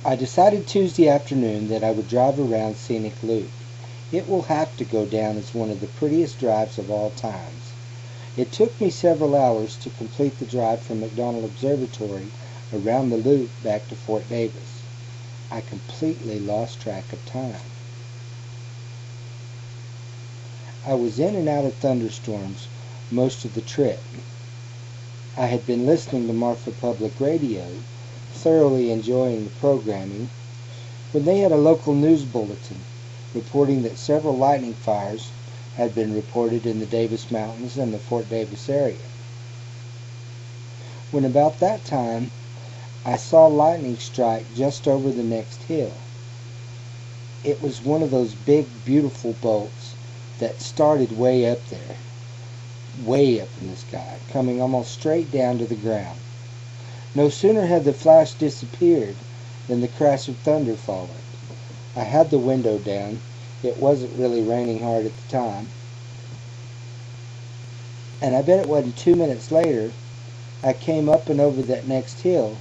I decided Tuesday afternoon that I would drive around Scenic Loop. It will have to go down as one of the prettiest drives of all times. It took me several hours to complete the drive from McDonald Observatory around the loop back to Fort Davis. I completely lost track of time. I was in and out of thunderstorms most of the trip. I had been listening to Marfa Public Radio, thoroughly enjoying the programming, when they had a local news bulletin reporting that several lightning fires had been reported in the Davis Mountains and the Fort Davis area. When about that time, I saw lightning strike just over the next hill. It was one of those big, beautiful bolts that started way up there, way up in the sky, coming almost straight down to the ground. No sooner had the flash disappeared than the crash of thunder followed. I had the window down. It wasn't really raining hard at the time. And I bet it wasn't 2 minutes later, I came up and over that next hill.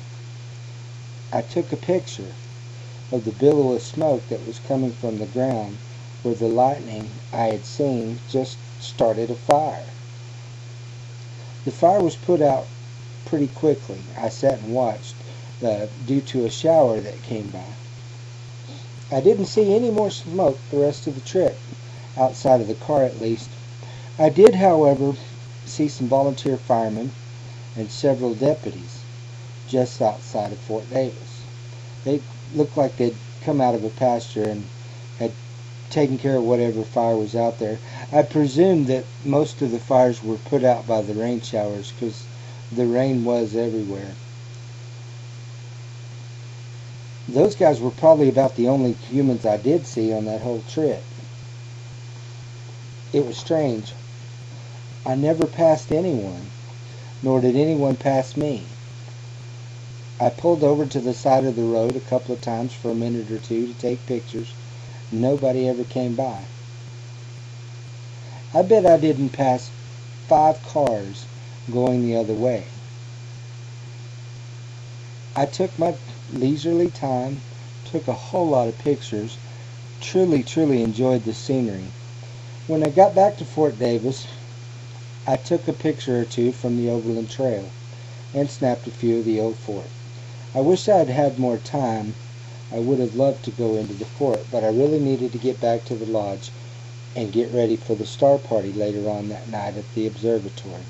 I took a picture of the billow of smoke that was coming from the ground where the lightning I had seen just started a fire. The fire was put out pretty quickly. I sat and watched due to a shower that came by. I didn't see any more smoke the rest of the trip, outside of the car at least. I did, however, see some volunteer firemen and several deputies just outside of Fort Davis. They looked like they'd come out of a pasture and had taken care of whatever fire was out there. I presume that most of the fires were put out by the rain showers because the rain was everywhere. Those guys were probably about the only humans I did see on that whole trip. It was strange. I never passed anyone, nor did anyone pass me. I pulled over to the side of the road a couple of times for a minute or two to take pictures. Nobody ever came by. I bet I didn't pass 5 cars going the other way. I took my leisurely time, took a whole lot of pictures, truly enjoyed the scenery. When I got back to Fort Davis, I took a picture or two from the Overland Trail and snapped a few of the old fort. I wish I had had more time. I would have loved to go into the fort, but I really needed to get back to the lodge and get ready for the star party later on that night at the observatory.